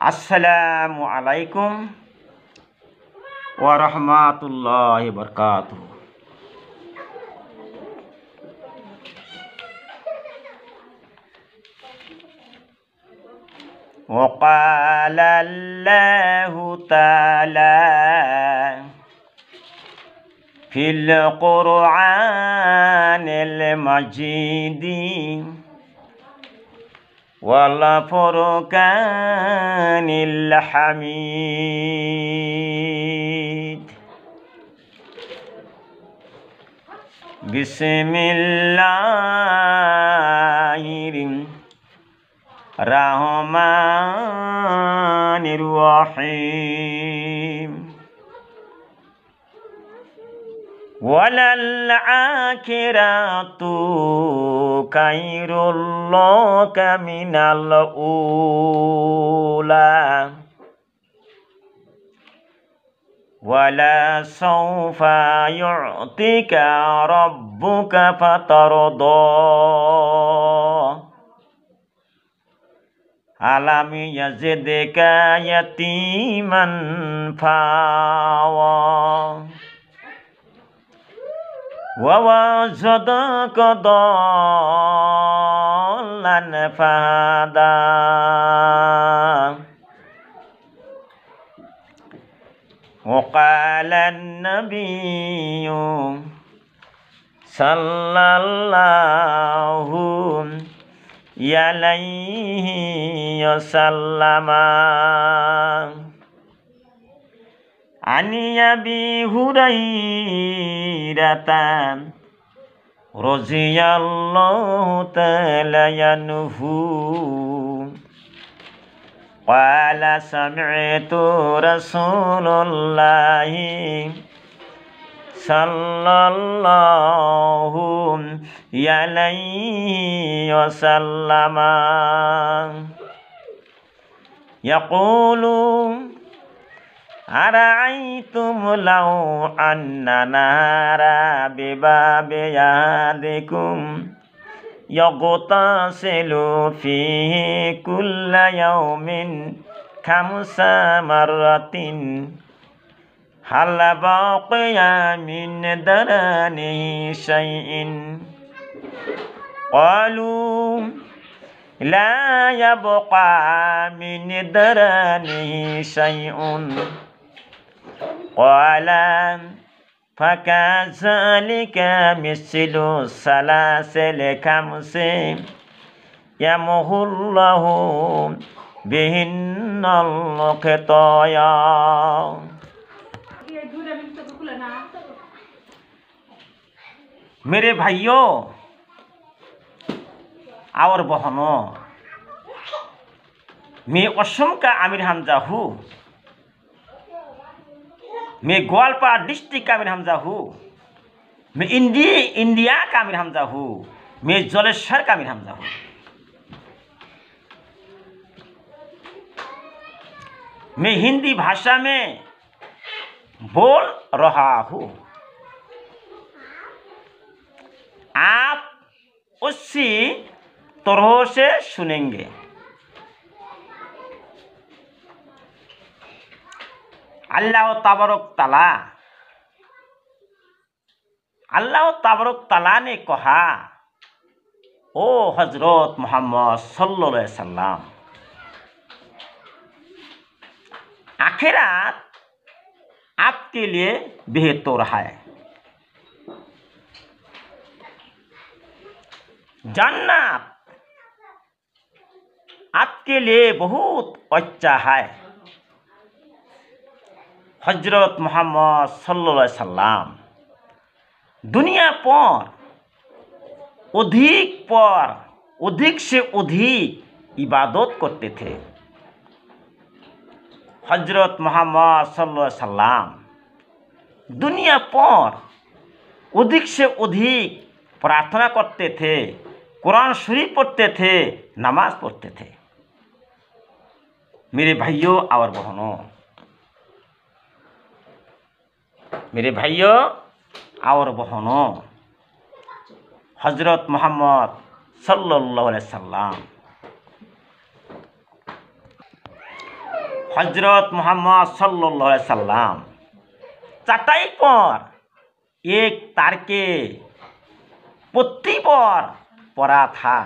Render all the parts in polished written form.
अस्सलामु अलैकुम व रहमतुल्लाहि व बरकातुहू। वक़ाल अल्लाहु तआला फिल क़ुरआनिल मजीद वल फ़ुरक़ानिल हमीद। बिस्मिल्लाहिर रहमानिर रहीम। वलल आखिरतु खैरुल लका मिनल ऊला वला सौफा युअतिका रब्बुका फतरदा। अलम यजिदका यतीमन फावा ववजदका दाल्लन फहदा। वक़ाल अन्नबिय्यु सल्लल्लाहु अलैहि वसल्लम अनि अबी हुरैरता रज़ियल्लाहु तआला अन्हु क़ाल समिअतु रसूलल्लाहि सल्लल्लाहु अलैहि वसल्लम यक़ूलु अरअय्तुम लौ अन्ना नारा बिबाबि अहदिकुम यग़तसिलु फीहि कुल्ल यौमिन खम्सा मर्रतिन हल बक़िया मिन दरनिहि शैइन। क़ालू ला यबक़ा मिन दरनिहि शैउन। क़ाल फकज़ालिका मिस्लु सलासिल खम्सि यमहुल्लाहु बिहिन्नल ख़ताया। मेरे भाइयों और बहनों, मैं असम का आमिर हमजा हूँ। मैं ग्वालपारा डिस्ट्रिक्ट का आमिर हमजा हूँ। मैं इंडिया का आमिर हमजा हूँ। मैं जलेश्वर का आमिर हमजा हूँ। मैं हिंदी भाषा में बोल रहा हूँ। आप उसी तरह से सुनेंगे। अल्लाह तबारक तआला ने कहा, ओ हजरत मोहम्मद सल्लल्लाहु अलैहि वसल्लम, आखिरत आपके लिए बेहतर है। जन्नत आपके लिए बहुत अच्छा है। हजरत मोहम्मद सल्लल्लाहु अलैहि वसल्लम दुनिया पर अधिक से अधिक इबादत करते थे। हजरत मोहम्मद सल्लल्लाहु अलैहि वसल्लम दुनिया पर अधिक से अधिक प्रार्थना करते थे, कुरान शरीफ पढ़ते थे, नमाज पढ़ते थे। मेरे भाइयों और बहनों, हजरत मोहम्मद सल्लल्लाहु अलैहि वसल्लम हजरत मोहम्मद सल्लल्लाहु अलैहि वसल्लम चटाई पर एक तार के पत्ती पर पड़ा था।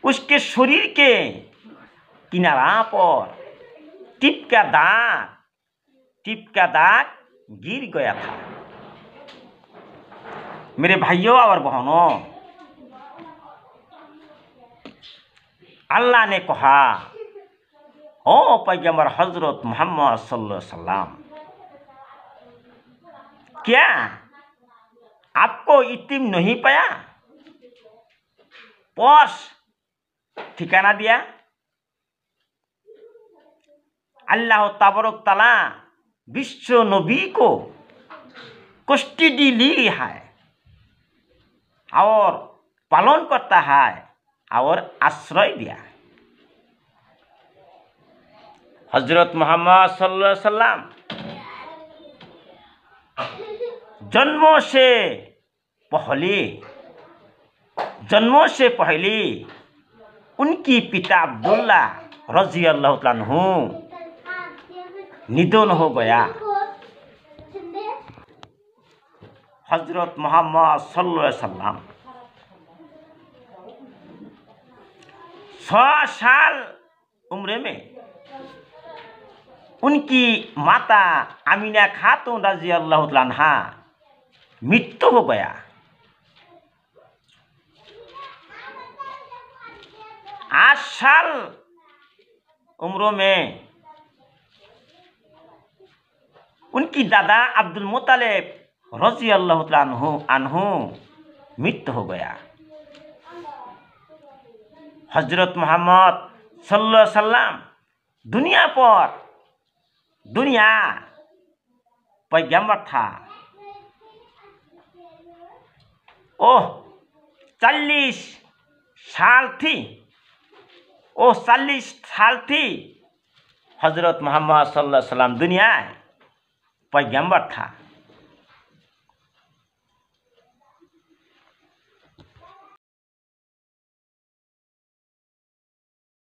उसके शरीर के किनारा पर टिप का दाग गिर गया था। मेरे भाइयों और बहनों, अल्लाह ने कहा, ओ पैगंबर हजरत मोहम्मद सल्लल्लाहु अलैहि वसल्लम, क्या आपको यतीम नहीं पाया? पोष ठिकाना दिया। अल्लाह तबारक तआला विश्व नबी को कस्टडी ली है और पालन करता है और आश्रय दिया। हजरत मोहम्मद सल्लल्लाहु अलैहि वसल्लम जन्मों से पहले उनकी पिता अब्दुल्ला रजी अल्लाह तआला अन्हु निधन हो गया। हजरत मोहम्मद सल्लल्लाहु अलैहि वसल्लम 6 साल उम्र में उनकी माता आमिना खातून रजी अल्लाह तआला अन्हा मृत्यु हो गया। 8 साल उम्र में उनकी दादा अब्दुल मुत्तलिब रजी अल्लाह तआला अन्हु मृत्यु हो गया। हजरत मोहम्मद सल्लल्लाहु अलैहि वसल्लम दुनिया पैगंबर था। ओह 40 साल थी हजरत मोहम्मद सल्लल्लाहु अलैहि वसल्लम दुनिया पैगंबर था।